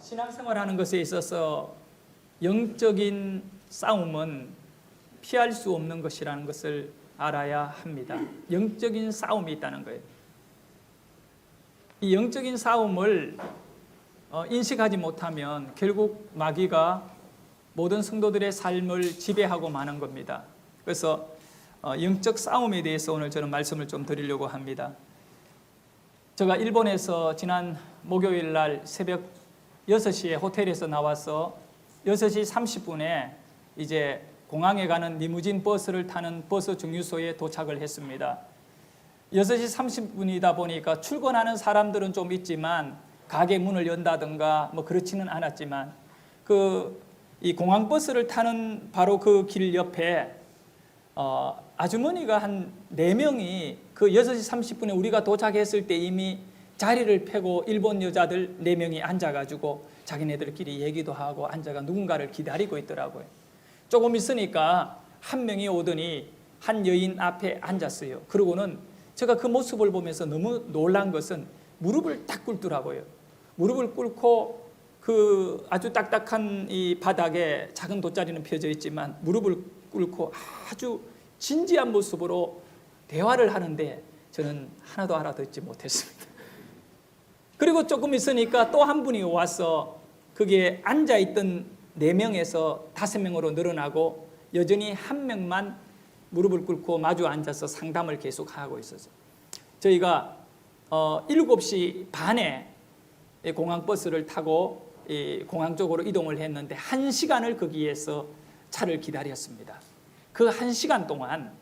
신앙생활하는 것에 있어서 영적인 싸움은 피할 수 없는 것이라는 것을 알아야 합니다. 영적인 싸움이 있다는 거예요. 이 영적인 싸움을 인식하지 못하면 결국 마귀가 모든 성도들의 삶을 지배하고 마는 겁니다. 그래서 영적 싸움에 대해서 오늘 저는 말씀을 좀 드리려고 합니다. 제가 일본에서 지난 목요일 날 새벽 6시에 호텔에서 나와서 6시 30분에 이제 공항에 가는 리무진 버스를 타는 버스 정류소에 도착을 했습니다. 6시 30분이다 보니까 출근하는 사람들은 좀 있지만 가게 문을 연다든가 뭐 그렇지는 않았지만 이 공항 버스를 타는 바로 그 길 옆에 아주머니가 한 4명이 그 6시 30분에 우리가 도착했을 때 이미 자리를 펴고 일본 여자들 4명이 앉아가지고 자기네들끼리 얘기도 하고 앉아가 누군가를 기다리고 있더라고요. 조금 있으니까 한 명이 오더니 한 여인 앞에 앉았어요. 그러고는 제가 그 모습을 보면서 너무 놀란 것은 무릎을 딱 꿇더라고요. 무릎을 꿇고 그 아주 딱딱한 이 바닥에 작은 돗자리는 펴져 있지만 무릎을 꿇고 아주 진지한 모습으로 대화를 하는데 저는 하나도 알아듣지 못했습니다. 그리고 조금 있으니까 또 한 분이 와서 거기에 앉아있던 4명에서 5명으로 늘어나고 여전히 한 명만 무릎을 꿇고 마주 앉아서 상담을 계속하고 있었어요. 저희가 7시 반에 공항 버스를 타고 공항 쪽으로 이동을 했는데 1시간을 거기에서 차를 기다렸습니다. 그 1시간 동안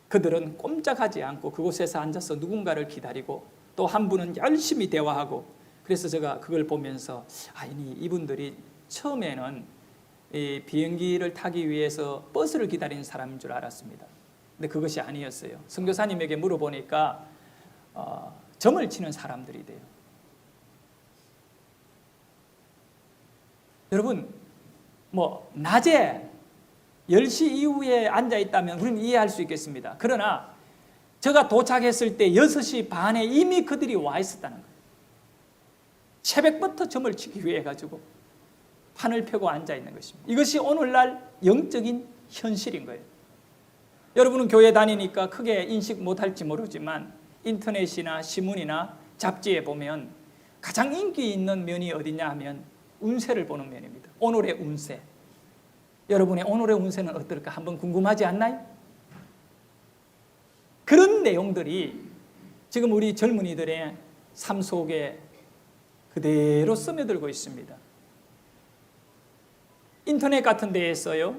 그들은 꼼짝하지 않고 그곳에서 앉아서 누군가를 기다리고 또 한 분은 열심히 대화하고, 그래서 제가 그걸 보면서 이분들이 처음에는 이 비행기를 타기 위해서 버스를 기다리는 사람인 줄 알았습니다. 근데 그것이 아니었어요. 선교사님에게 물어보니까 점을 치는 사람들이 돼요. 여러분, 낮에 10시 이후에 앉아있다면 우리는 이해할 수 있겠습니다. 그러나 제가 도착했을 때 6시 반에 이미 그들이 와 있었다는 거예요. 새벽부터 점을 치기 위해 가지고 판을 펴고 앉아있는 것입니다. 이것이 오늘날 영적인 현실인 거예요. 여러분은 교회 다니니까 크게 인식 못할지 모르지만 인터넷이나 신문이나 잡지에 보면 가장 인기 있는 면이 어디냐 하면 운세를 보는 면입니다. 오늘의 운세. 여러분의 오늘의 운세는 어떨까 한번 궁금하지 않나요? 그런 내용들이 지금 우리 젊은이들의 삶 속에 그대로 스며들고 있습니다. 인터넷 같은 데에서요,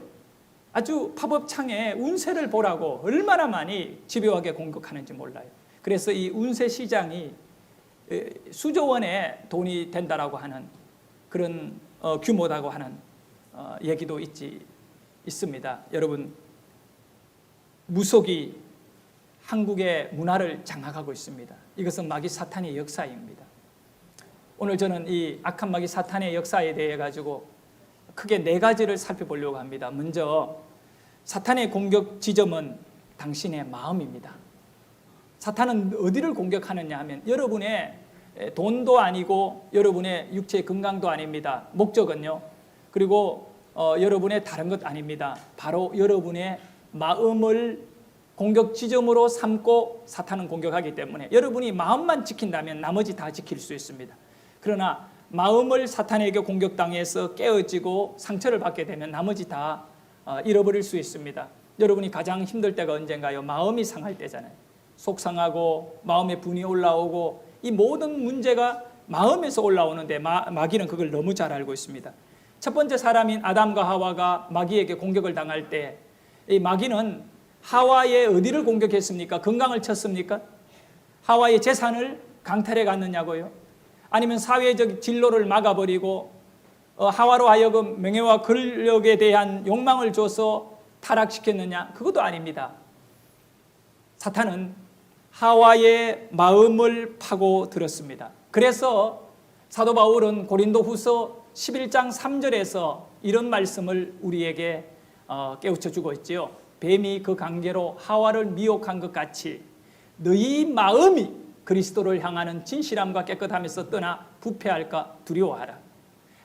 아주 팝업 창에 운세를 보라고 얼마나 많이 집요하게 공격하는지 몰라요. 그래서 이 운세 시장이 수조 원의 돈이 된다라고 하는 그런 규모다고 하는 얘기도 있습니다. 여러분, 무속이 한국의 문화를 장악하고 있습니다. 이것은 마귀 사탄의 역사입니다. 오늘 저는 이 악한 마귀 사탄의 역사에 대해 가지고 크게 4가지를 살펴보려고 합니다. 먼저 사탄의 공격 지점은 당신의 마음입니다. 사탄은 어디를 공격하느냐 하면 여러분의 돈도 아니고 여러분의 육체 건강도 아닙니다. 목적은요. 그리고 여러분의 다른 것 아닙니다. 바로 여러분의 마음을 공격 지점으로 삼고 사탄은 공격하기 때문에 여러분이 마음만 지킨다면 나머지 다 지킬 수 있습니다. 그러나 마음을 사탄에게 공격당해서 깨어지고 상처를 받게 되면 나머지 다 잃어버릴 수 있습니다. 여러분이 가장 힘들 때가 언젠가요? 마음이 상할 때잖아요. 속상하고 마음에 분이 올라오고 이 모든 문제가 마음에서 올라오는데 마귀는 그걸 너무 잘 알고 있습니다. 첫 번째 사람인 아담과 하와가 마귀에게 공격을 당할 때 이 마귀는 하와의 어디를 공격했습니까? 건강을 쳤습니까? 하와의 재산을 강탈해 갔느냐고요? 아니면 사회적 진로를 막아버리고 하와로 하여금 명예와 권력에 대한 욕망을 줘서 타락시켰느냐? 그것도 아닙니다. 사탄은 하와의 마음을 파고들었습니다. 그래서 사도 바울은 고린도후서 11장 3절에서 이런 말씀을 우리에게 깨우쳐주고 있지요. 뱀이 그 강제로 하와를 미혹한 것 같이 너희 마음이 그리스도를 향하는 진실함과 깨끗함에서 떠나 부패할까 두려워하라.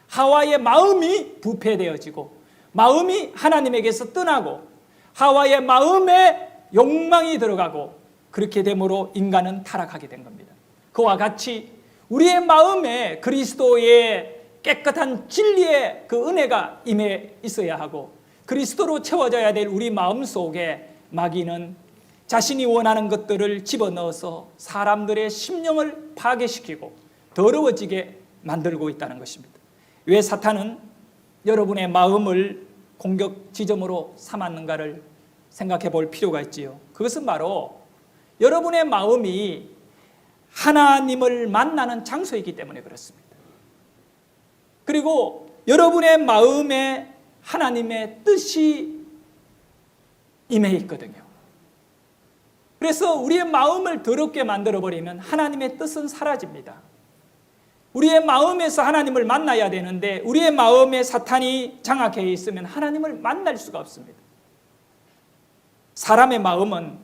하와의 마음이 부패되어지고 마음이 하나님에게서 떠나고 하와의 마음에 욕망이 들어가고 그렇게 되므로 인간은 타락하게 된 겁니다. 그와 같이 우리의 마음에 그리스도의 깨끗한 진리의 그 은혜가 임해 있어야 하고 그리스도로 채워져야 될 우리 마음 속에 마귀는 자신이 원하는 것들을 집어넣어서 사람들의 심령을 파괴시키고 더러워지게 만들고 있다는 것입니다. 왜 사탄은 여러분의 마음을 공격 지점으로 삼았는가를 생각해 볼 필요가 있지요. 그것은 바로 여러분의 마음이 하나님을 만나는 장소이기 때문에 그렇습니다. 그리고 여러분의 마음에 하나님의 뜻이 임해 있거든요. 그래서 우리의 마음을 더럽게 만들어버리면 하나님의 뜻은 사라집니다. 우리의 마음에서 하나님을 만나야 되는데 우리의 마음에 사탄이 장악해 있으면 하나님을 만날 수가 없습니다. 사람의 마음은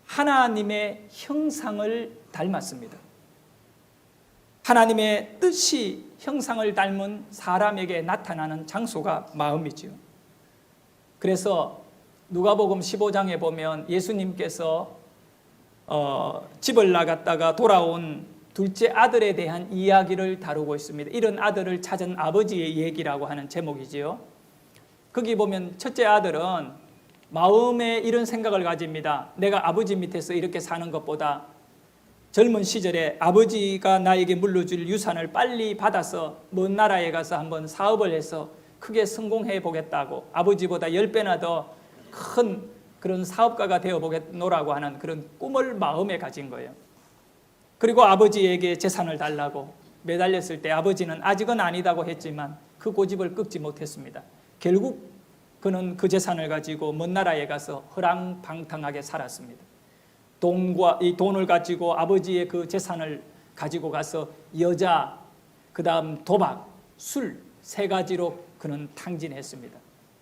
하나님의 형상을 닮았습니다. 하나님의 뜻이 형상을 닮은 사람에게 나타나는 장소가 마음이지요. 그래서 누가복음 15장에 보면 예수님께서 집을 나갔다가 돌아온 둘째 아들에 대한 이야기를 다루고 있습니다. 이런 아들을 찾은 아버지의 얘기라고 하는 제목이지요. 거기 보면 첫째 아들은 마음에 이런 생각을 가집니다. 내가 아버지 밑에서 이렇게 사는 것보다 젊은 시절에 아버지가 나에게 물려줄 유산을 빨리 받아서 먼 나라에 가서 한번 사업을 해서 크게 성공해 보겠다고 아버지보다 10배나 더 큰 그런 사업가가 되어 보겠노라고 하는 그런 꿈을 마음에 가진 거예요. 그리고 아버지에게 재산을 달라고 매달렸을 때 아버지는 아직은 아니다고 했지만 그 고집을 꺾지 못했습니다. 결국 그는 그 재산을 가지고 먼 나라에 가서 허랑방탕하게 살았습니다. 이 돈을 가지고 아버지의 그 재산을 가지고 가서 여자, 그 다음 도박, 술 3가지로 그는 탕진했습니다.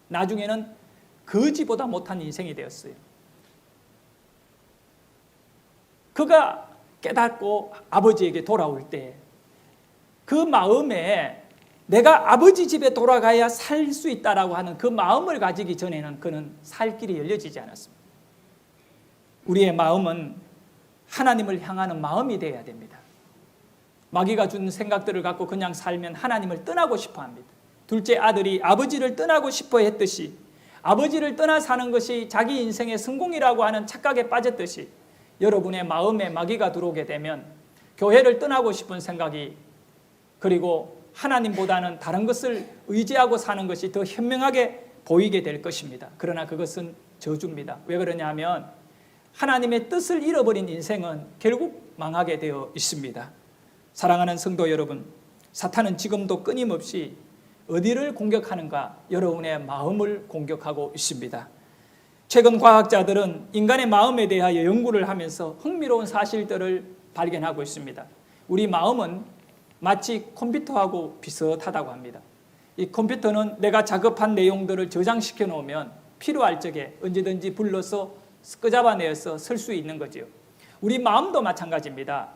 나중에는 거지보다 못한 인생이 되었어요. 그가 깨닫고 아버지에게 돌아올 때 그 마음에 내가 아버지 집에 돌아가야 살 수 있다라고 하는 그 마음을 가지기 전에는 그는 살 길이 열려지지 않았습니다. 우리의 마음은 하나님을 향하는 마음이 되어야 됩니다. 마귀가 준 생각들을 갖고 그냥 살면 하나님을 떠나고 싶어 합니다. 둘째 아들이 아버지를 떠나고 싶어 했듯이 아버지를 떠나 사는 것이 자기 인생의 성공이라고 하는 착각에 빠졌듯이 여러분의 마음에 마귀가 들어오게 되면 교회를 떠나고 싶은 생각이 그리고 하나님보다는 다른 것을 의지하고 사는 것이 더 현명하게 보이게 될 것입니다. 그러나 그것은 저주입니다. 왜 그러냐 하면 하나님의 뜻을 잃어버린 인생은 결국 망하게 되어 있습니다. 사랑하는 성도 여러분, 사탄은 지금도 끊임없이 어디를 공격하는가? 여러분의 마음을 공격하고 있습니다. 최근 과학자들은 인간의 마음에 대하여 연구를 하면서 흥미로운 사실들을 발견하고 있습니다. 우리 마음은 마치 컴퓨터하고 비슷하다고 합니다. 이 컴퓨터는 내가 작업한 내용들을 저장시켜 놓으면 필요할 적에 언제든지 불러서 끄잡아내어서 쓸 수 있는 거지요. 우리 마음도 마찬가지입니다.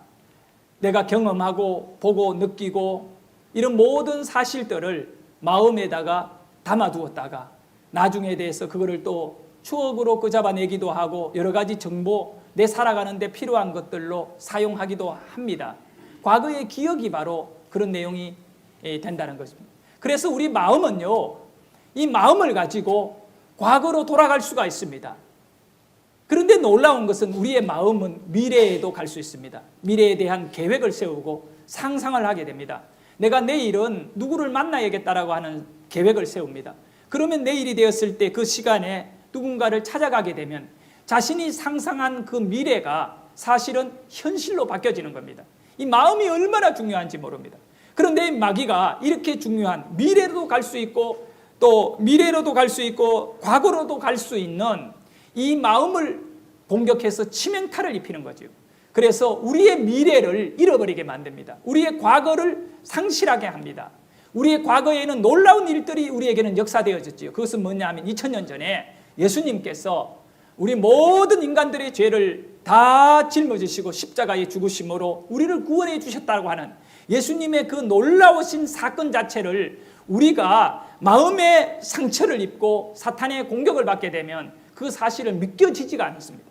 내가 경험하고 보고 느끼고 이런 모든 사실들을 마음에다가 담아두었다가 나중에 대해서 그거를 또 추억으로 끄잡아내기도 하고 여러 가지 정보 내 살아가는 데 필요한 것들로 사용하기도 합니다. 과거의 기억이 바로 그런 내용이 된다는 것입니다. 그래서 우리 마음은요, 이 마음을 가지고 과거로 돌아갈 수가 있습니다. 그런데 놀라운 것은 우리의 마음은 미래에도 갈 수 있습니다. 미래에 대한 계획을 세우고 상상을 하게 됩니다. 내가 내일은 누구를 만나야겠다라고 하는 계획을 세웁니다. 그러면 내일이 되었을 때 그 시간에 누군가를 찾아가게 되면 자신이 상상한 그 미래가 사실은 현실로 바뀌어지는 겁니다. 이 마음이 얼마나 중요한지 모릅니다. 그런데 마귀가 이렇게 중요한 미래로도 갈 수 있고 또 미래로도 갈 수 있고 과거로도 갈 수 있는 이 마음을 공격해서 치명타를 입히는 거죠. 그래서 우리의 미래를 잃어버리게 만듭니다. 우리의 과거를 상실하게 합니다. 우리의 과거에는 놀라운 일들이 우리에게는 역사되어졌지요. 그것은 뭐냐 하면 2000년 전에 예수님께서 우리 모든 인간들의 죄를 다 짊어지시고 십자가에 죽으심으로 우리를 구원해 주셨다고 하는 예수님의 그 놀라우신 사건 자체를 우리가 마음의 상처를 입고 사탄의 공격을 받게 되면 그 사실을 믿겨지지가 않습니다.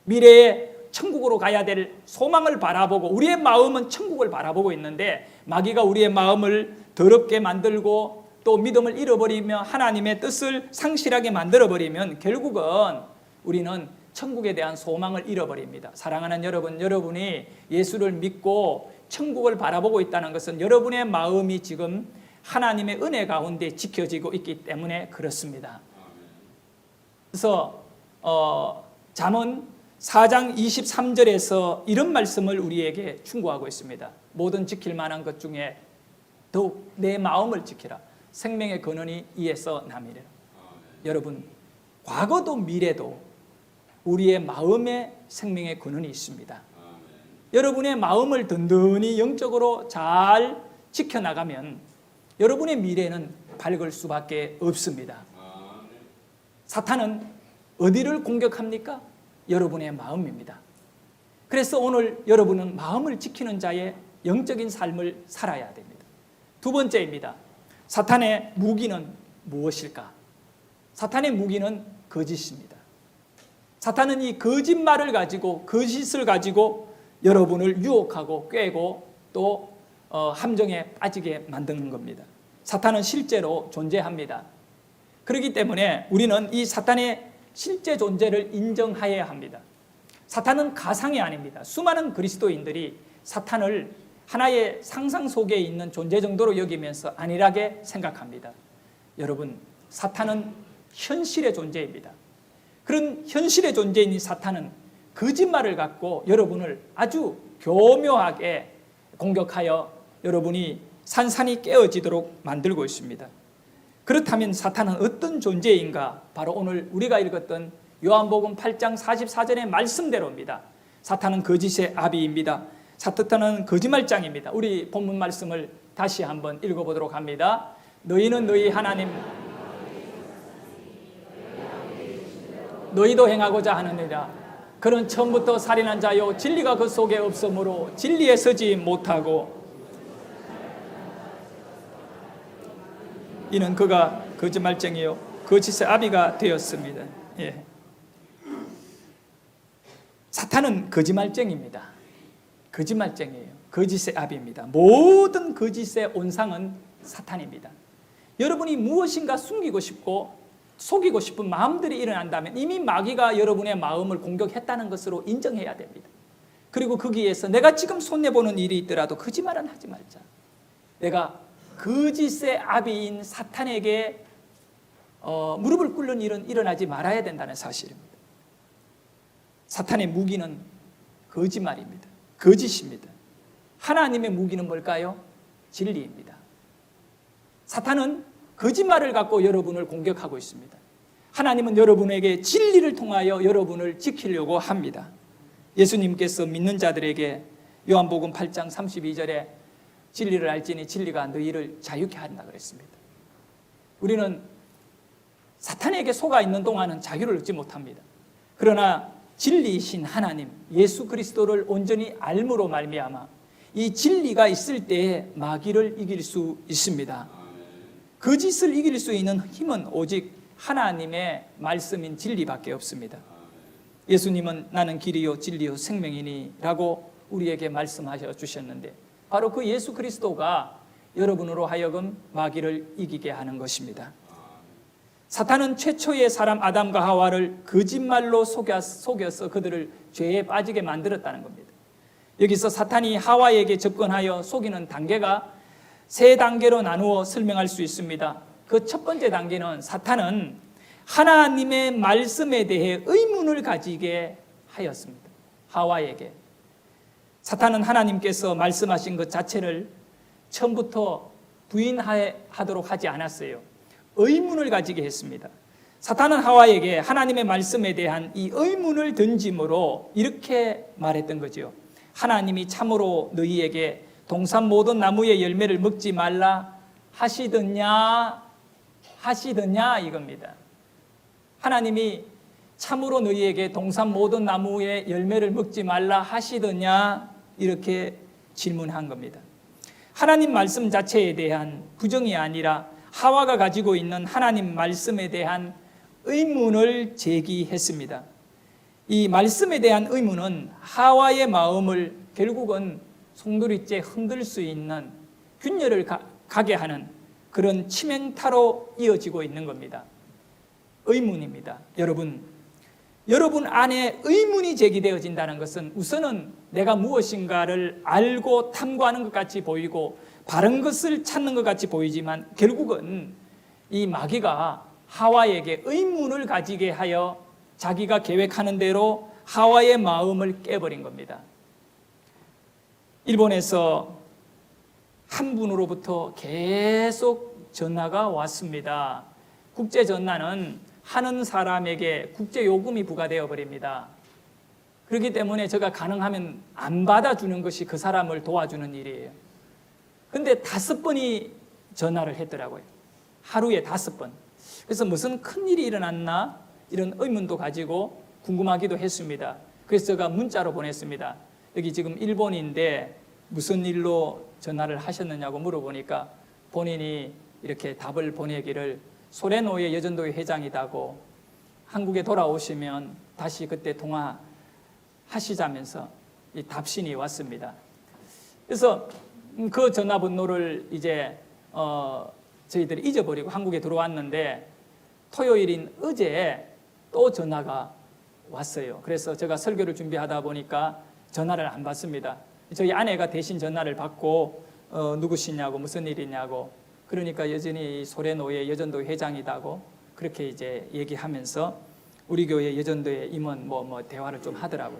미래에 천국으로 가야 될 소망을 바라보고 우리의 마음은 천국을 바라보고 있는데 마귀가 우리의 마음을 더럽게 만들고 또 믿음을 잃어버리며 하나님의 뜻을 상실하게 만들어버리면 결국은 우리는 천국에 대한 소망을 잃어버립니다. 사랑하는 여러분, 여러분이 예수를 믿고 천국을 바라보고 있다는 것은 여러분의 마음이 지금 하나님의 은혜 가운데 지켜지고 있기 때문에 그렇습니다. 그래서 잠언 4장 23절에서 이런 말씀을 우리에게 충고하고 있습니다. 모든 지킬 만한 것 중에 더욱 내 마음을 지키라. 생명의 근원이 이에서 남이라. 여러분, 과거도 미래도 우리의 마음에 생명의 근원이 있습니다. 여러분의 마음을 든든히 영적으로 잘 지켜나가면 여러분의 미래는 밝을 수밖에 없습니다. 사탄은 어디를 공격합니까? 여러분의 마음입니다. 그래서 오늘 여러분은 마음을 지키는 자의 영적인 삶을 살아야 됩니다. 두 번째입니다. 사탄의 무기는 무엇일까? 사탄의 무기는 거짓입니다. 사탄은 이 거짓말을 가지고 거짓을 가지고 여러분을 유혹하고 꾀고 또 함정에 빠지게 만드는 겁니다. 사탄은 실제로 존재합니다. 그렇기 때문에 우리는 이 사탄의 실제 존재를 인정해야 합니다. 사탄은 가상이 아닙니다. 수많은 그리스도인들이 사탄을 하나의 상상 속에 있는 존재 정도로 여기면서 안일하게 생각합니다. 여러분, 사탄은 현실의 존재입니다. 그런 현실의 존재인 이 사탄은 거짓말을 갖고 여러분을 아주 교묘하게 공격하여 여러분이 산산이 깨어지도록 만들고 있습니다. 그렇다면 사탄은 어떤 존재인가? 바로 오늘 우리가 읽었던 요한복음 8장 44절의 말씀대로입니다. 사탄은 거짓의 아비입니다. 사탄은 거짓말장입니다. 우리 본문 말씀을 다시 한번 읽어보도록 합니다. 너희는 너희 하나님 너희도 행하고자 하느니라. 그는 처음부터 살인한 자요 진리가 그 속에 없으므로 진리에 서지 못하고 이는 그가 거짓말쟁이요 거짓의 아비가 되었습니다. 예. 사탄은 거짓말쟁이입니다. 거짓말쟁이에요. 거짓의 아비입니다. 모든 거짓의 온상은 사탄입니다. 여러분이 무엇인가 숨기고 싶고 속이고 싶은 마음들이 일어난다면 이미 마귀가 여러분의 마음을 공격했다는 것으로 인정해야 됩니다. 그리고 거기에서 내가 지금 손해보는 일이 있더라도 거짓말은 하지 말자. 내가 거짓의 아비인 사탄에게 무릎을 꿇는 일은 일어나지 말아야 된다는 사실입니다. 사탄의 무기는 거짓말입니다. 거짓입니다. 하나님의 무기는 뭘까요? 진리입니다. 사탄은 거짓말을 갖고 여러분을 공격하고 있습니다. 하나님은 여러분에게 진리를 통하여 여러분을 지키려고 합니다. 예수님께서 믿는 자들에게 요한복음 8장 32절에 진리를 알지니 진리가 너희를 자유케 한다 그랬습니다. 우리는 사탄에게 속아 있는 동안은 자유를 얻지 못합니다. 그러나 진리이신 하나님 예수 그리스도를 온전히 알므로 말미암아 이 진리가 있을 때에 마귀를 이길 수 있습니다. 거짓을 이길 수 있는 힘은 오직 하나님의 말씀인 진리밖에 없습니다. 예수님은 나는 길이요 진리요 생명이니 라고 우리에게 말씀하셔 주셨는데 바로 그 예수 그리스도가 여러분으로 하여금 마귀를 이기게 하는 것입니다. 사탄은 최초의 사람 아담과 하와를 거짓말로 속여서 그들을 죄에 빠지게 만들었다는 겁니다. 여기서 사탄이 하와에게 접근하여 속이는 단계가 세 단계로 나누어 설명할 수 있습니다. 그 첫 번째 단계는 사탄은 하나님의 말씀에 대해 의문을 가지게 하였습니다. 하와에게. 사탄은 하나님께서 말씀하신 것 자체를 처음부터 부인하도록 하지 않았어요. 의문을 가지게 했습니다. 사탄은 하와에게 하나님의 말씀에 대한 이 의문을 던짐으로 이렇게 말했던 거죠. 하나님이 참으로 너희에게 동산 모든 나무의 열매를 먹지 말라 하시더냐 이겁니다. 하나님이 참으로 너희에게 동산 모든 나무의 열매를 먹지 말라 하시더냐? 이렇게 질문한 겁니다. 하나님 말씀 자체에 대한 부정이 아니라 하와가 가지고 있는 하나님 말씀에 대한 의문을 제기했습니다. 이 말씀에 대한 의문은 하와의 마음을 결국은 송두리째 흔들 수 있는 균열을 가게 하는 그런 치명타로 이어지고 있는 겁니다. 의문입니다. 여러분 안에 의문이 제기되어진다는 것은 우선은 내가 무엇인가를 알고 탐구하는 것 같이 보이고 바른 것을 찾는 것 같이 보이지만 결국은 이 마귀가 하와에게 의문을 가지게 하여 자기가 계획하는 대로 하와의 마음을 깨버린 겁니다. 일본에서 한 분으로부터 계속 전화가 왔습니다. 국제 전화는 하는 사람에게 국제 요금이 부과되어 버립니다. 그렇기 때문에 제가 가능하면 안 받아주는 것이 그 사람을 도와주는 일이에요. 근데 5번이 전화를 했더라고요. 하루에 5번. 그래서 무슨 큰일이 일어났나 이런 의문도 가지고 궁금하기도 했습니다. 그래서 제가 문자로 보냈습니다. 여기 지금 일본인데 무슨 일로 전화를 하셨느냐고 물어보니까 본인이 이렇게 답을 보내기를 소래노예 여전도회 회장이다고 한국에 돌아오시면 다시 그때 통화하시자면서 이 답신이 왔습니다. 그래서 그 전화번호를 이제 저희들이 잊어버리고 한국에 들어왔는데 토요일인 어제 또 전화가 왔어요. 그래서 제가 설교를 준비하다 보니까 전화를 안 받습니다. 저희 아내가 대신 전화를 받고 누구시냐고 무슨 일이냐고 그러니까 여전히 소래노예 여전도회 회장이다고 그렇게 이제 얘기하면서 우리 교회 여전도회 임원 뭐 대화를 좀 하더라고요.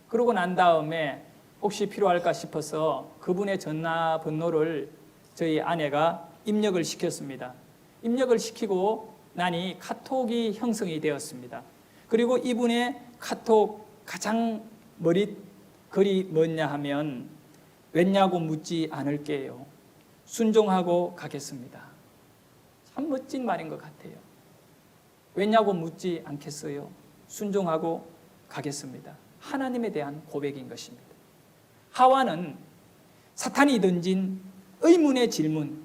그러고 난 다음에 혹시 필요할까 싶어서 그분의 전화 번호를 저희 아내가 입력을 시켰습니다. 입력을 시키고 나니 카톡이 형성이 되었습니다. 그리고 이분의 카톡 가장 글이 뭐냐 하면 왜냐고 묻지 않을게요. 순종하고 가겠습니다. 참 멋진 말인 것 같아요. 왜냐고 묻지 않겠어요. 순종하고 가겠습니다. 하나님에 대한 고백인 것입니다. 하와는 사탄이 던진 의문의 질문,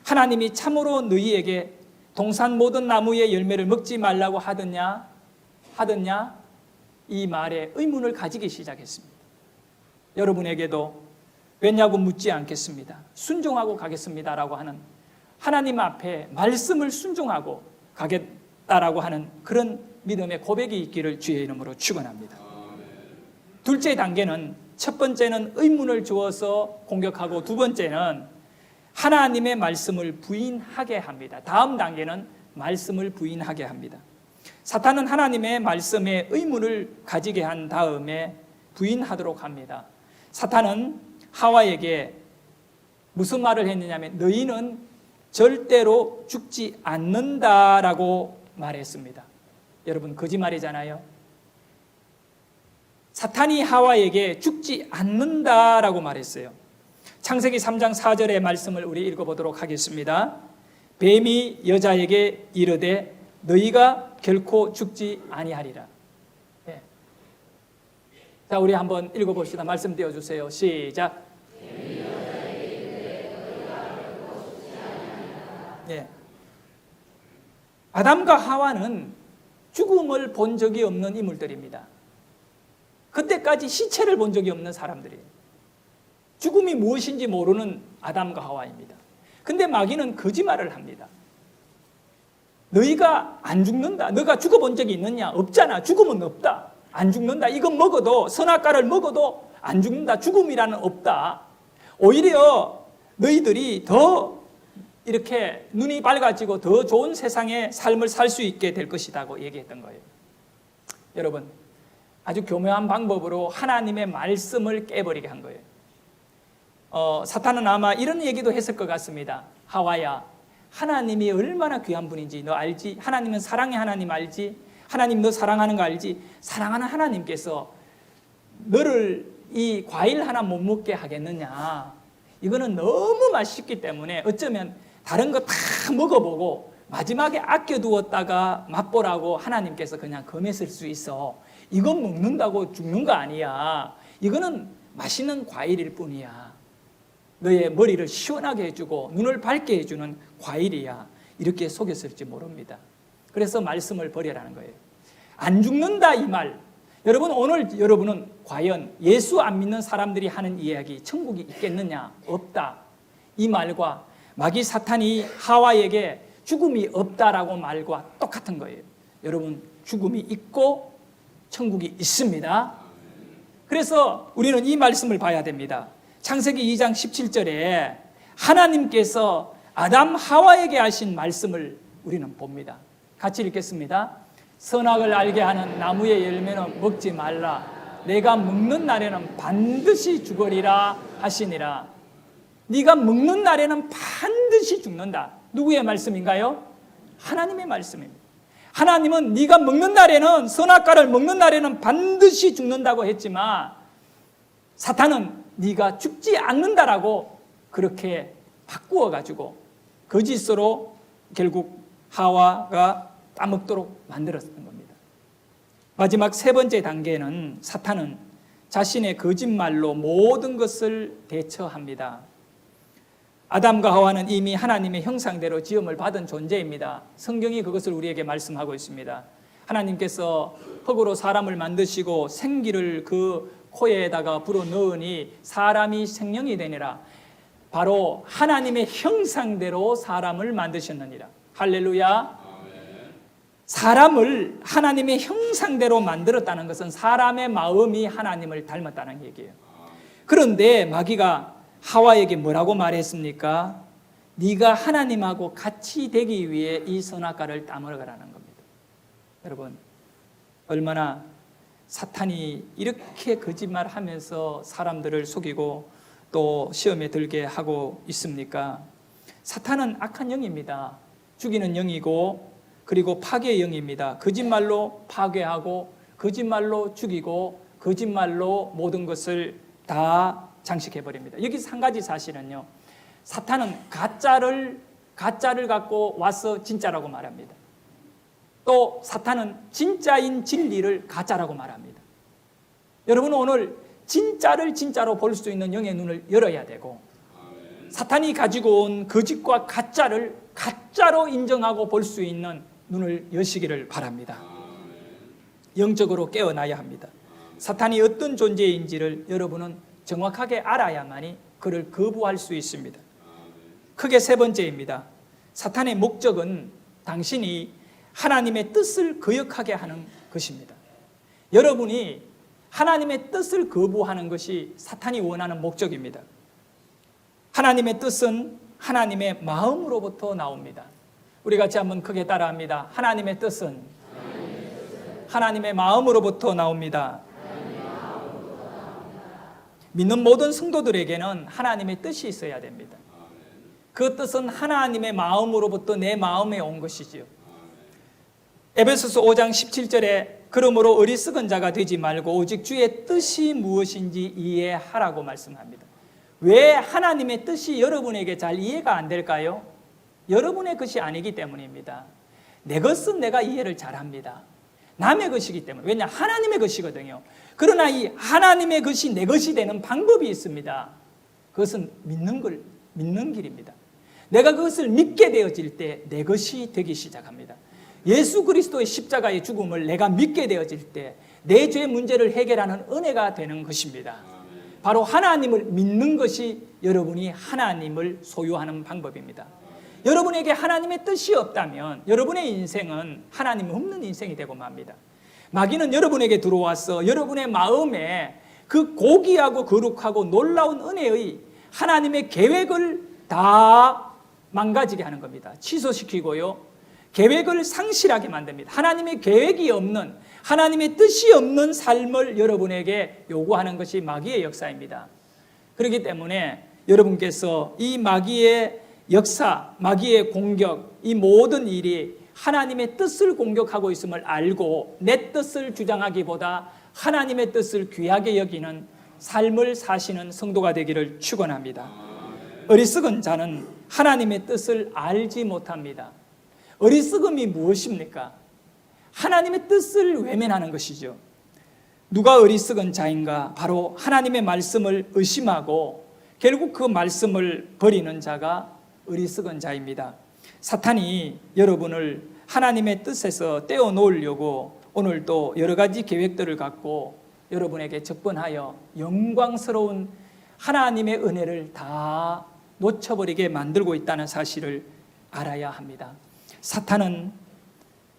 하나님이 참으로 너희에게 동산 모든 나무의 열매를 먹지 말라고 하더냐? 이 말에 의문을 가지기 시작했습니다. 여러분에게도 왜냐고 묻지 않겠습니다. 순종하고 가겠습니다라고 하는 하나님 앞에 말씀을 순종하고 가겠다라고 하는 그런 믿음의 고백이 있기를 주의 이름으로 축원합니다. 둘째 단계는 첫 번째는 의문을 주어서 공격하고 두 번째는 하나님의 말씀을 부인하게 합니다. 다음 단계는 말씀을 부인하게 합니다. 사탄은 하나님의 말씀에 의문을 가지게 한 다음에 부인하도록 합니다. 사탄은 하와에게 무슨 말을 했느냐면 너희는 절대로 죽지 않는다라고 말했습니다. 여러분 거짓말이잖아요. 사탄이 하와에게 죽지 않는다라고 말했어요. 창세기 3장 4절의 말씀을 우리 읽어보도록 하겠습니다. 뱀이 여자에게 이르되 너희가 결코 죽지 아니하리라. 네. 자, 우리 한번 읽어봅시다. 말씀 띄워주세요. 시작. 네. 아담과 하와는 죽음을 본 적이 없는 인물들입니다. 그때까지 시체를 본 적이 없는 사람들이에요. 죽음이 무엇인지 모르는 아담과 하와입니다. 근데 마귀는 거짓말을 합니다. 너희가 안 죽는다. 너가 죽어본 적이 있느냐? 없잖아. 죽음은 없다. 안 죽는다. 이건 먹어도 선악과를 먹어도 안 죽는다. 죽음이라는 없다. 오히려 너희들이 더 이렇게 눈이 밝아지고 더 좋은 세상의 삶을 살 수 있게 될 것이라고 얘기했던 거예요. 여러분, 아주 교묘한 방법으로 하나님의 말씀을 깨버리게 한 거예요. 사탄은 아마 이런 얘기도 했을 것 같습니다. 하와야, 하나님이 얼마나 귀한 분인지 너 알지? 하나님은 사랑의 하나님 알지? 하나님 너 사랑하는 거 알지? 사랑하는 하나님께서 너를 이 과일 하나 못 먹게 하겠느냐? 이거는 너무 맛있기 때문에 어쩌면 다른 거 다 먹어보고 마지막에 아껴두었다가 맛보라고 하나님께서 그냥 검했을 수 있어. 이건 먹는다고 죽는 거 아니야. 이거는 맛있는 과일일 뿐이야. 너의 머리를 시원하게 해주고 눈을 밝게 해주는 과일이야. 이렇게 속였을지 모릅니다. 그래서 말씀을 버리라는 거예요. 안 죽는다 이 말. 여러분, 오늘 여러분은 과연 예수 안 믿는 사람들이 하는 이야기, 천국이 있겠느냐? 없다. 이 말과 마귀 사탄이 하와에게 죽음이 없다라고 말과 똑같은 거예요. 여러분, 죽음이 있고 천국이 있습니다. 그래서 우리는 이 말씀을 봐야 됩니다. 창세기 2장 17절에 하나님께서 아담 하와에게 하신 말씀을 우리는 봅니다. 같이 읽겠습니다. 선악을 알게 하는 나무의 열매는 먹지 말라. 내가 먹는 날에는 반드시 죽으리라 하시니라. 네가 먹는 날에는 반드시 죽는다. 누구의 말씀인가요? 하나님의 말씀입니다. 하나님은 네가 먹는 날에는, 선악과를 먹는 날에는 반드시 죽는다고 했지만 사탄은 네가 죽지 않는다라고 그렇게 바꾸어 가지고 거짓으로 결국 하와가 따먹도록 만들었던 겁니다. 마지막 세 번째 단계는 사탄은 자신의 거짓말로 모든 것을 대처합니다. 아담과 하와는 이미 하나님의 형상대로 지음을 받은 존재입니다. 성경이 그것을 우리에게 말씀하고 있습니다. 하나님께서 흙으로 사람을 만드시고 생기를 그 코에다가 불어넣으니 사람이 생명이 되니라. 바로 하나님의 형상대로 사람을 만드셨느니라. 할렐루야. 사람을 하나님의 형상대로 만들었다는 것은 사람의 마음이 하나님을 닮았다는 얘기예요. 그런데 마귀가 하와에게 뭐라고 말했습니까? 네가 하나님하고 같이 되기 위해 이 선악과를 따먹으라는 겁니다. 여러분, 얼마나 사탄이 이렇게 거짓말하면서 사람들을 속이고 또 시험에 들게 하고 있습니까? 사탄은 악한 영입니다. 죽이는 영이고 그리고 파괴의 영입니다. 거짓말로 파괴하고 거짓말로 죽이고 거짓말로 모든 것을 다 장식해버립니다. 여기서 한 가지 사실은요, 사탄은 가짜를 갖고 와서 진짜라고 말합니다. 또 사탄은 진짜인 진리를 가짜라고 말합니다. 여러분, 오늘 진짜를 진짜로 볼 수 있는 영의 눈을 열어야 되고, 사탄이 가지고 온 거짓과 가짜를 가짜로 인정하고 볼 수 있는 눈을 여시기를 바랍니다. 영적으로 깨어나야 합니다. 사탄이 어떤 존재인지를 여러분은 정확하게 알아야만이 그를 거부할 수 있습니다. 크게 세 번째입니다. 사탄의 목적은 당신이 하나님의 뜻을 거역하게 하는 것입니다. 여러분이 하나님의 뜻을 거부하는 것이 사탄이 원하는 목적입니다. 하나님의 뜻은 하나님의 마음으로부터 나옵니다. 우리 같이 한번 크게 따라합니다. 하나님의 뜻은 하나님의 마음으로부터 나옵니다. 믿는 모든 성도들에게는 하나님의 뜻이 있어야 됩니다. 그 뜻은 하나님의 마음으로부터 내 마음에 온 것이지요. 에베소서 5장 17절에 그러므로 어리석은 자가 되지 말고 오직 주의 뜻이 무엇인지 이해하라고 말씀합니다. 왜 하나님의 뜻이 여러분에게 잘 이해가 안 될까요? 여러분의 것이 아니기 때문입니다. 내 것은 내가 이해를 잘합니다. 남의 것이기 때문에. 왜냐? 하나님의 것이거든요. 그러나 이 하나님의 것이 내 것이 되는 방법이 있습니다. 그것은 믿는 길입니다. 내가 그것을 믿게 되어질 때 내 것이 되기 시작합니다. 예수 그리스도의 십자가의 죽음을 내가 믿게 되어질 때 내 죄 문제를 해결하는 은혜가 되는 것입니다. 바로 하나님을 믿는 것이 여러분이 하나님을 소유하는 방법입니다. 여러분에게 하나님의 뜻이 없다면 여러분의 인생은 하나님 없는 인생이 되고 맙니다. 마귀는 여러분에게 들어와서 여러분의 마음에 그 고귀하고 거룩하고 놀라운 은혜의 하나님의 계획을 다 망가지게 하는 겁니다. 취소시키고요, 계획을 상실하게 만듭니다. 하나님의 계획이 없는, 하나님의 뜻이 없는 삶을 여러분에게 요구하는 것이 마귀의 역사입니다. 그렇기 때문에 여러분께서 이 마귀의 역사, 마귀의 공격, 이 모든 일이 하나님의 뜻을 공격하고 있음을 알고 내 뜻을 주장하기보다 하나님의 뜻을 귀하게 여기는 삶을 사시는 성도가 되기를 축원합니다. 어리석은 자는 하나님의 뜻을 알지 못합니다. 어리석음이 무엇입니까? 하나님의 뜻을 외면하는 것이죠. 누가 어리석은 자인가? 바로 하나님의 말씀을 의심하고 결국 그 말씀을 버리는 자가 어리석은 자입니다. 사탄이 여러분을 하나님의 뜻에서 떼어놓으려고 오늘도 여러 가지 계획들을 갖고 여러분에게 접근하여 영광스러운 하나님의 은혜를 다 놓쳐버리게 만들고 있다는 사실을 알아야 합니다. 사탄은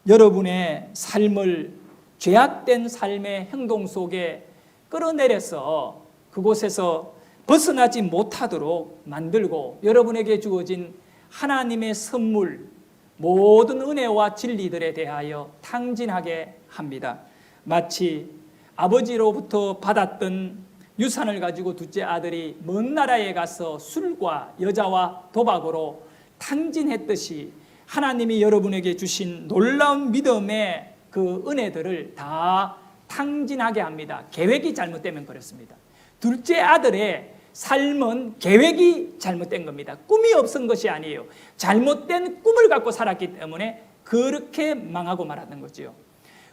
여러분의 삶을 죄악된 삶의 행동 속에 끌어내려서 그곳에서 벗어나지 못하도록 만들고 여러분에게 주어진 하나님의 선물, 모든 은혜와 진리들에 대하여 탕진하게 합니다. 마치 아버지로부터 받았던 유산을 가지고 둘째 아들이 먼 나라에 가서 술과 여자와 도박으로 탕진했듯이 하나님이 여러분에게 주신 놀라운 믿음의 그 은혜들을 다 탕진하게 합니다. 계획이 잘못되면 그렇습니다. 둘째 아들의 삶은 계획이 잘못된 겁니다. 꿈이 없은 것이 아니에요. 잘못된 꿈을 갖고 살았기 때문에 그렇게 망하고 말았던 거죠.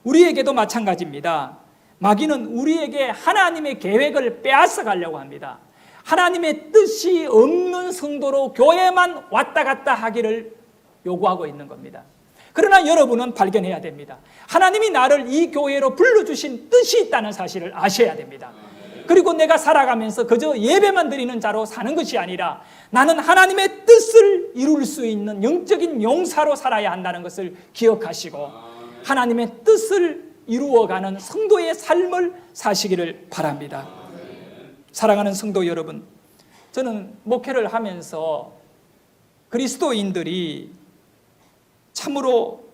우리에게도 마찬가지입니다. 마귀는 우리에게 하나님의 계획을 빼앗아 가려고 합니다. 하나님의 뜻이 없는 성도로 교회만 왔다 갔다 하기를 요구하고 있는 겁니다. 그러나 여러분은 발견해야 됩니다. 하나님이 나를 이 교회로 불러주신 뜻이 있다는 사실을 아셔야 됩니다. 그리고 내가 살아가면서 그저 예배만 드리는 자로 사는 것이 아니라 나는 하나님의 뜻을 이룰 수 있는 영적인 용사로 살아야 한다는 것을 기억하시고 하나님의 뜻을 이루어가는 성도의 삶을 사시기를 바랍니다. 사랑하는 성도 여러분, 저는 목회를 하면서 그리스도인들이 참으로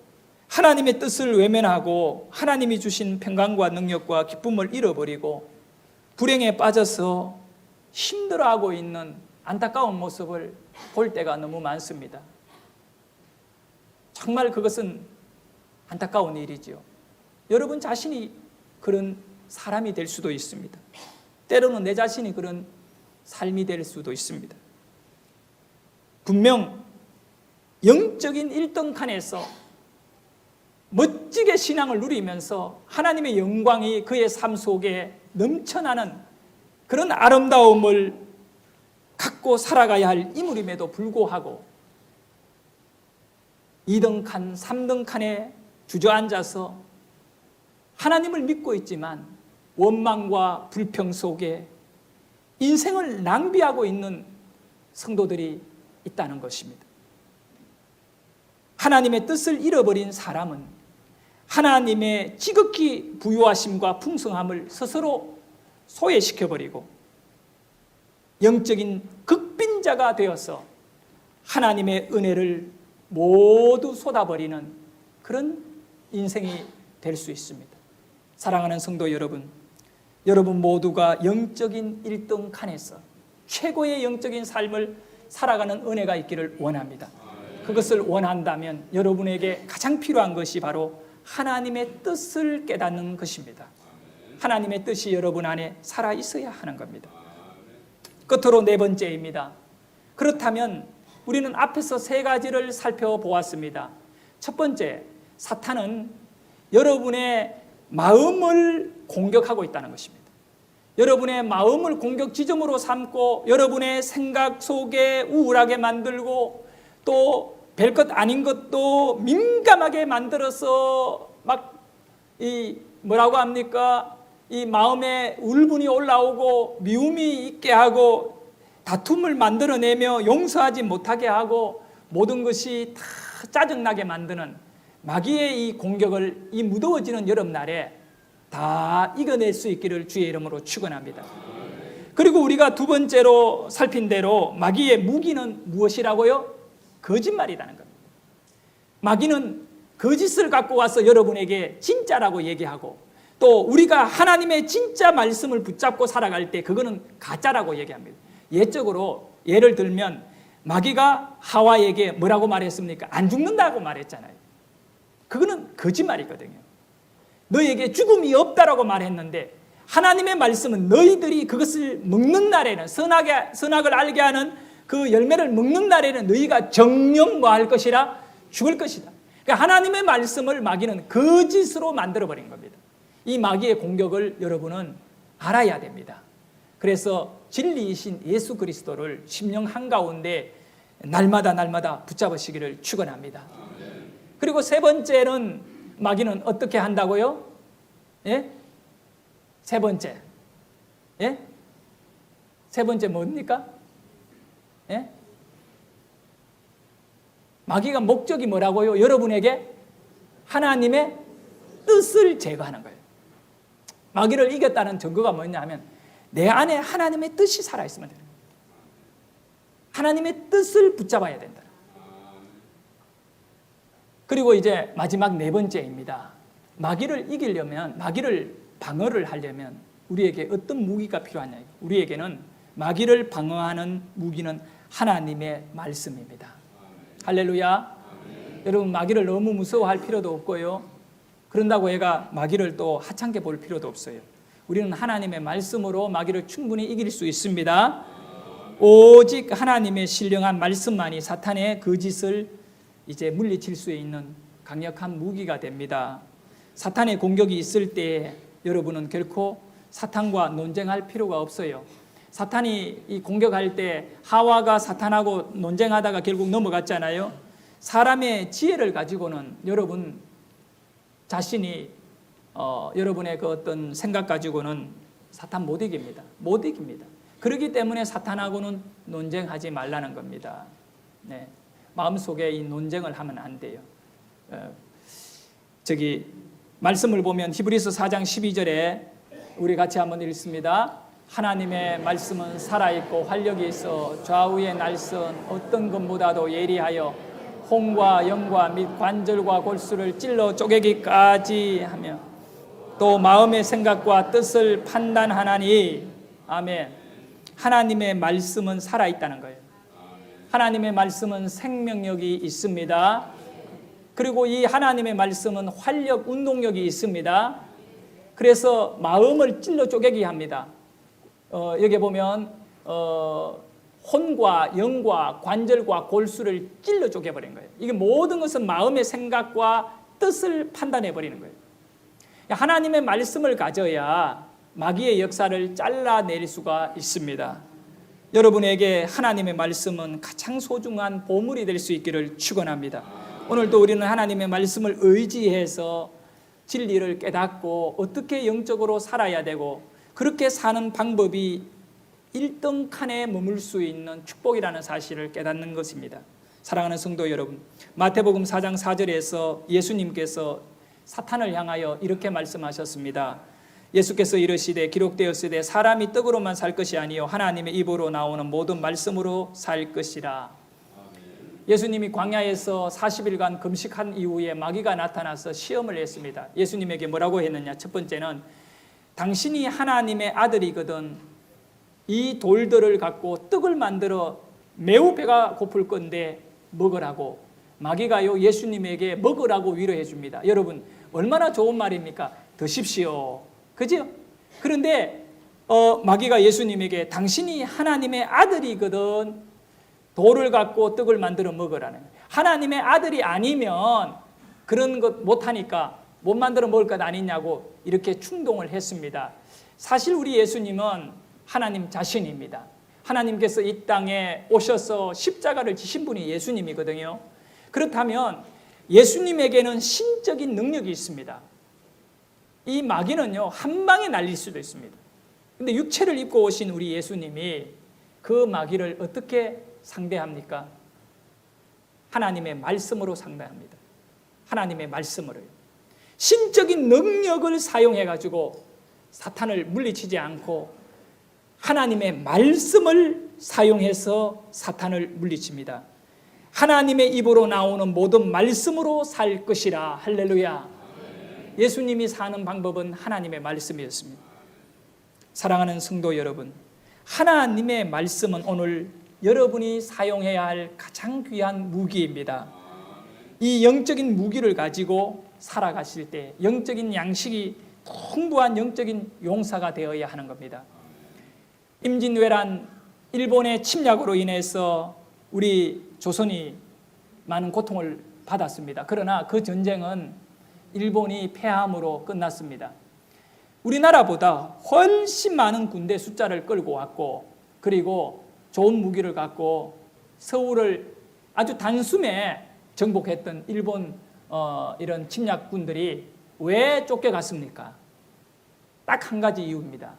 하나님의 뜻을 외면하고 하나님이 주신 평강과 능력과 기쁨을 잃어버리고 불행에 빠져서 힘들어하고 있는 안타까운 모습을 볼 때가 너무 많습니다. 정말 그것은 안타까운 일이지요. 여러분 자신이 그런 사람이 될 수도 있습니다. 때로는 내 자신이 그런 삶이 될 수도 있습니다. 분명 영적인 1등칸에서 멋지게 신앙을 누리면서 하나님의 영광이 그의 삶 속에 넘쳐나는 그런 아름다움을 갖고 살아가야 할 인물임에도 불구하고 2등칸, 3등칸에 주저앉아서 하나님을 믿고 있지만 원망과 불평 속에 인생을 낭비하고 있는 성도들이 있다는 것입니다. 하나님의 뜻을 잃어버린 사람은 하나님의 지극히 부유하심과 풍성함을 스스로 소외시켜버리고 영적인 극빈자가 되어서 하나님의 은혜를 모두 쏟아버리는 그런 인생이 될 수 있습니다. 사랑하는 성도 여러분, 여러분 모두가 영적인 1등 칸에서 최고의 영적인 삶을 살아가는 은혜가 있기를 원합니다. 그것을 원한다면 여러분에게 가장 필요한 것이 바로 하나님의 뜻을 깨닫는 것입니다. 하나님의 뜻이 여러분 안에 살아 있어야 하는 겁니다. 끝으로 네 번째입니다. 그렇다면 우리는 앞에서 세 가지를 살펴보았습니다. 첫 번째, 사탄은 여러분의 마음을 공격하고 있다는 것입니다. 여러분의 마음을 공격 지점으로 삼고 여러분의 생각 속에 우울하게 만들고 또 별것 아닌 것도 민감하게 만들어서 막 뭐라고 합니까? 이 마음에 울분이 올라오고 미움이 있게 하고 다툼을 만들어내며 용서하지 못하게 하고 모든 것이 다 짜증나게 만드는 마귀의 이 공격을 이 무더워지는 여름날에 다 이겨낼 수 있기를 주의 이름으로 축원합니다. 그리고 우리가 두 번째로 살핀 대로 마귀의 무기는 무엇이라고요? 거짓말이라는 겁니다. 마귀는 거짓을 갖고 와서 여러분에게 진짜라고 얘기하고 또 우리가 하나님의 진짜 말씀을 붙잡고 살아갈 때 그거는 가짜라고 얘기합니다. 예적으로 예를 들면 마귀가 하와에게 뭐라고 말했습니까? 안 죽는다고 말했잖아요. 그거는 거짓말이거든요. 너에게 죽음이 없다라고 말했는데 하나님의 말씀은 너희들이 그것을 먹는 날에는 선악을 알게 하는 그 열매를 먹는 날에는 너희가 정녕 뭐 할 것이라? 죽을 것이다. 그러니까 하나님의 말씀을 마귀는 거짓으로 만들어버린 겁니다. 이 마귀의 공격을 여러분은 알아야 됩니다. 그래서 진리이신 예수 그리스도를 심령 한가운데 날마다 붙잡으시기를 축원합니다. 그리고 세 번째는 마귀는 어떻게 한다고요? 예? 세 번째. 예? 세 번째 뭡니까? 예? 마귀가 목적이 뭐라고요? 여러분에게 하나님의 뜻을 제거하는 거예요. 마귀를 이겼다는 증거가 뭐냐 하면 내 안에 하나님의 뜻이 살아있으면 돼요. 하나님의 뜻을 붙잡아야 된다. 그리고 이제 마지막 네 번째입니다. 마귀를 이기려면, 마귀를 방어를 하려면 우리에게 어떤 무기가 필요하냐. 우리에게는 마귀를 방어하는 무기는 하나님의 말씀입니다. 할렐루야. 여러분, 마귀를 너무 무서워할 필요도 없고요. 그런다고 얘가 마귀를 또 하찮게 볼 필요도 없어요. 우리는 하나님의 말씀으로 마귀를 충분히 이길 수 있습니다. 오직 하나님의 신령한 말씀만이 사탄의 거짓을 이제 물리칠 수 있는 강력한 무기가 됩니다. 사탄의 공격이 있을 때 여러분은 결코 사탄과 논쟁할 필요가 없어요. 사탄이 이 공격할 때 하와가 사탄하고 논쟁하다가 결국 넘어갔잖아요. 사람의 지혜를 가지고는 여러분 자신이 여러분의 그 어떤 생각 가지고는 사탄 못 이깁니다. 못 이깁니다. 그렇기 때문에 사탄하고는 논쟁하지 말라는 겁니다. 네. 마음속에 이 논쟁을 하면 안 돼요. 말씀을 보면 히브리서 4장 12절에 우리 같이 한번 읽습니다. 하나님의 말씀은 살아있고 활력이 있어 좌우의 날선 어떤 것보다도 예리하여 혼과 영과 및 관절과 골수를 찔러 쪼개기까지 하며 또 마음의 생각과 뜻을 판단하나니. 아멘. 하나님의 말씀은 살아있다는 거예요. 하나님의 말씀은 생명력이 있습니다. 그리고 이 하나님의 말씀은 활력, 운동력이 있습니다. 그래서 마음을 찔러 쪼개게 합니다. 여기 보면 혼과 영과 관절과 골수를 찔러 쪼개버린 거예요. 이게 모든 것은 마음의 생각과 뜻을 판단해 버리는 거예요. 하나님의 말씀을 가져야 마귀의 역사를 잘라낼 수가 있습니다. 여러분에게 하나님의 말씀은 가장 소중한 보물이 될 수 있기를 축원합니다. 오늘도 우리는 하나님의 말씀을 의지해서 진리를 깨닫고 어떻게 영적으로 살아야 되고 그렇게 사는 방법이 1등 칸에 머물 수 있는 축복이라는 사실을 깨닫는 것입니다. 사랑하는 성도 여러분, 마태복음 4장 4절에서 예수님께서 사탄을 향하여 이렇게 말씀하셨습니다. 예수께서 이르시되 기록되었으되 사람이 떡으로만 살 것이 아니요 하나님의 입으로 나오는 모든 말씀으로 살 것이라. 예수님이 광야에서 40일간 금식한 이후에 마귀가 나타나서 시험을 했습니다. 예수님에게 뭐라고 했느냐? 첫 번째는 당신이 하나님의 아들이거든 이 돌들을 갖고 떡을 만들어 매우 배가 고플 건데 먹으라고. 마귀가요 예수님에게 먹으라고 위로해 줍니다. 여러분 얼마나 좋은 말입니까? 드십시오. 그죠? 그런데 마귀가 예수님에게 당신이 하나님의 아들이거든 돌을 갖고 떡을 만들어 먹으라는 거예요. 하나님의 아들이 아니면 그런 것 못하니까 못 만들어 먹을 것 아니냐고 이렇게 충동을 했습니다. 사실 우리 예수님은 하나님 자신입니다. 하나님께서 이 땅에 오셔서 십자가를 지신 분이 예수님이거든요. 그렇다면 예수님에게는 신적인 능력이 있습니다. 이 마귀는요 한 방에 날릴 수도 있습니다. 근데 육체를 입고 오신 우리 예수님이 그 마귀를 어떻게 상대합니까? 하나님의 말씀으로 상대합니다. 하나님의 말씀으로요. 신적인 능력을 사용해 가지고 사탄을 물리치지 않고 하나님의 말씀을 사용해서 사탄을 물리칩니다. 하나님의 입으로 나오는 모든 말씀으로 살 것이라. 할렐루야. 예수님이 사는 방법은 하나님의 말씀이었습니다. 사랑하는 성도 여러분, 하나님의 말씀은 오늘 여러분이 사용해야 할 가장 귀한 무기입니다. 이 영적인 무기를 가지고 살아가실 때 영적인 양식이 풍부한 영적인 용사가 되어야 하는 겁니다. 임진왜란 일본의 침략으로 인해서 우리 조선이 많은 고통을 받았습니다. 그러나 그 전쟁은 일본이 패함으로 끝났습니다. 우리나라보다 훨씬 많은 군대 숫자를 끌고 왔고, 그리고 좋은 무기를 갖고 서울을 아주 단숨에 정복했던 일본 이런 침략군들이 왜 쫓겨갔습니까? 딱 한 가지 이유입니다.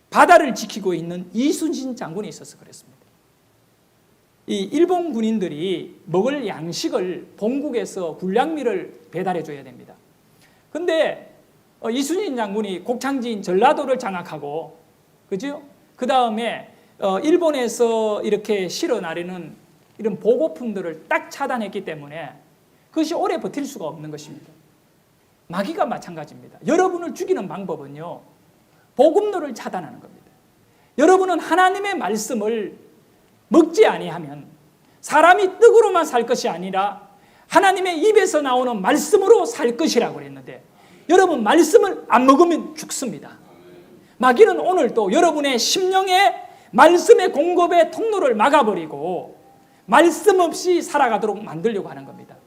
바다를 지키고 있는 이순신 장군이 있어서 그랬습니다. 이 일본 군인들이 먹을 양식을 본국에서 군량미를 배달해 줘야 됩니다. 근데 이순신 장군이 곡창지인 전라도를 장악하고, 그죠? 그 다음에 일본에서 이렇게 실어 나르는 이런 보급품들을 딱 차단했기 때문에 그것이 오래 버틸 수가 없는 것입니다. 마귀가 마찬가지입니다. 여러분을 죽이는 방법은요, 보급로를 차단하는 겁니다. 여러분은 하나님의 말씀을 먹지 아니하면 사람이 떡으로만 살 것이 아니라 하나님의 입에서 나오는 말씀으로 살 것이라고 그랬는데, 여러분 말씀을 안 먹으면 죽습니다. 마귀는 오늘도 여러분의 심령의 말씀의 공급의 통로를 막아버리고 말씀 없이 살아가도록 만들려고 하는 겁니다.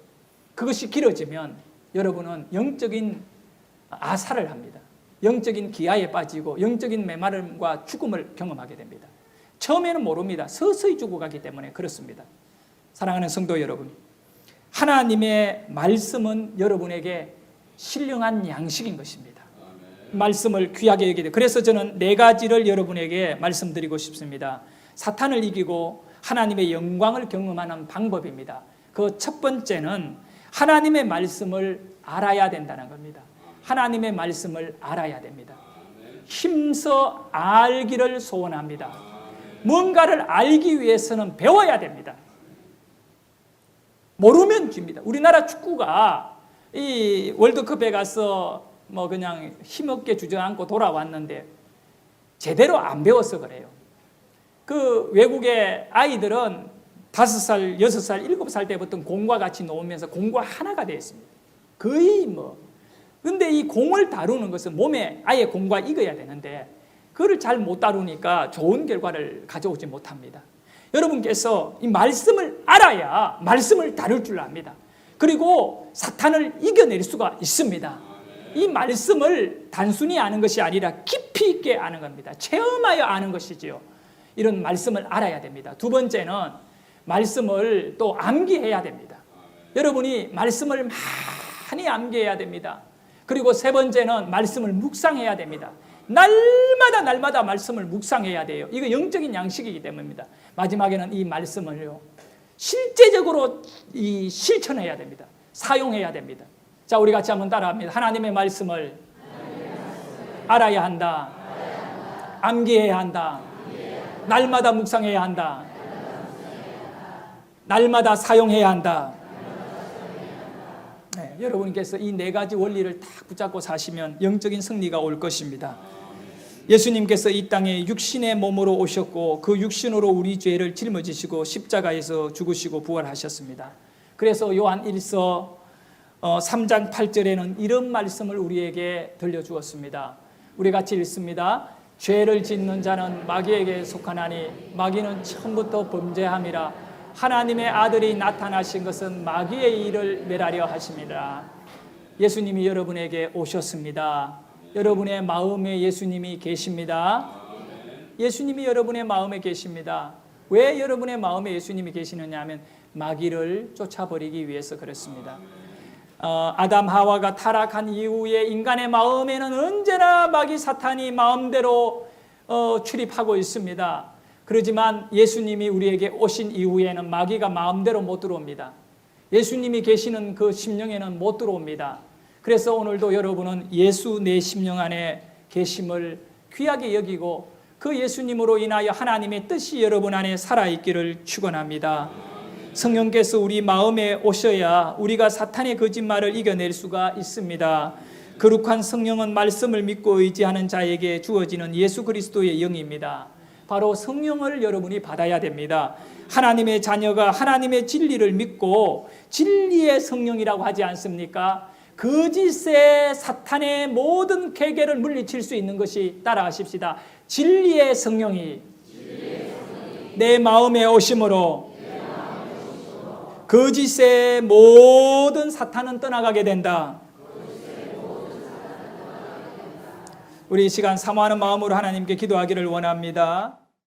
그것이 길어지면 여러분은 영적인 아사를 합니다. 영적인 기아에 빠지고 영적인 메마름과 죽음을 경험하게 됩니다. 처음에는 모릅니다. 서서히 죽어가기 때문에 그렇습니다. 사랑하는 성도 여러분, 하나님의 말씀은 여러분에게 신령한 양식인 것입니다. 말씀을 귀하게 여기되, 그래서 저는 4가지를 여러분에게 말씀드리고 싶습니다. 사탄을 이기고 하나님의 영광을 경험하는 방법입니다. 그 첫 번째는 하나님의 말씀을 알아야 된다는 겁니다. 하나님의 말씀을 알아야 됩니다. 힘써 알기를 소원합니다. 뭔가를 알기 위해서는 배워야 됩니다. 모르면 줍니다. 우리나라 축구가 이 월드컵에 가서 뭐 그냥 힘없게 주저앉고 돌아왔는데 제대로 안 배워서 그래요. 그 외국의 아이들은 5살, 6살, 7살 때부터 공과 같이 놓으면서 공과 하나가 되어 있습니다. 거의 뭐. 근데 이 공을 다루는 것은 몸에 아예 공과 익어야 되는데 그걸 잘 못 다루니까 좋은 결과를 가져오지 못합니다. 여러분께서 이 말씀을 알아야 말씀을 다룰 줄 압니다. 그리고 사탄을 이겨낼 수가 있습니다. 이 말씀을 단순히 아는 것이 아니라 깊이 있게 아는 겁니다. 체험하여 아는 것이지요. 이런 말씀을 알아야 됩니다. 두 번째는 말씀을 또 암기해야 됩니다. 여러분이 말씀을 많이 암기해야 됩니다. 그리고 세 번째는 말씀을 묵상해야 됩니다. 날마다 말씀을 묵상해야 돼요. 이거 영적인 양식이기 때문입니다. 마지막에는 이 말씀을요, 실제적으로 실천해야 됩니다. 사용해야 됩니다. 자, 우리 같이 한번 따라합니다. 하나님의 말씀을 알아야 한다. 암기해야 한다. 날마다 묵상해야 한다. 날마다 사용해야 한다. 네, 여러분께서 이 4가지 원리를 딱 붙잡고 사시면 영적인 승리가 올 것입니다. 예수님께서 이 땅에 육신의 몸으로 오셨고 그 육신으로 우리 죄를 짊어지시고 십자가에서 죽으시고 부활하셨습니다. 그래서 요한 1서 3장 8절에는 이런 말씀을 우리에게 들려주었습니다. 우리 같이 읽습니다. 죄를 짓는 자는 마귀에게 속하나니 마귀는 처음부터 범죄함이라. 하나님의 아들이 나타나신 것은 마귀의 일을 멸하려 하심이라. 예수님이 여러분에게 오셨습니다. 여러분의 마음에 예수님이 계십니다. 예수님이 여러분의 마음에 계십니다. 왜 여러분의 마음에 예수님이 계시느냐 하면 마귀를 쫓아버리기 위해서 그렇습니다. 아담 하와가 타락한 이후에 인간의 마음에는 언제나 마귀 사탄이 마음대로 출입하고 있습니다. 그렇지만 예수님이 우리에게 오신 이후에는 마귀가 마음대로 못 들어옵니다. 예수님이 계시는 그 심령에는 못 들어옵니다. 그래서 오늘도 여러분은 예수 내 심령 안에 계심을 귀하게 여기고 그 예수님으로 인하여 하나님의 뜻이 여러분 안에 살아있기를 축원합니다. 성령께서 우리 마음에 오셔야 우리가 사탄의 거짓말을 이겨낼 수가 있습니다. 거룩한 성령은 말씀을 믿고 의지하는 자에게 주어지는 예수 그리스도의 영입니다. 바로 성령을 여러분이 받아야 됩니다. 하나님의 자녀가 하나님의 진리를 믿고 진리의 성령이라고 하지 않습니까? 거짓의 사탄의 모든 괴계를 물리칠 수 있는 것이, 따라하십시다. 진리의 성령이 내 마음에 오심으로 거짓의 모든 사탄은 떠나가게 된다. 우리 이 시간 사모하는 마음으로 하나님께 기도하기를 원합니다.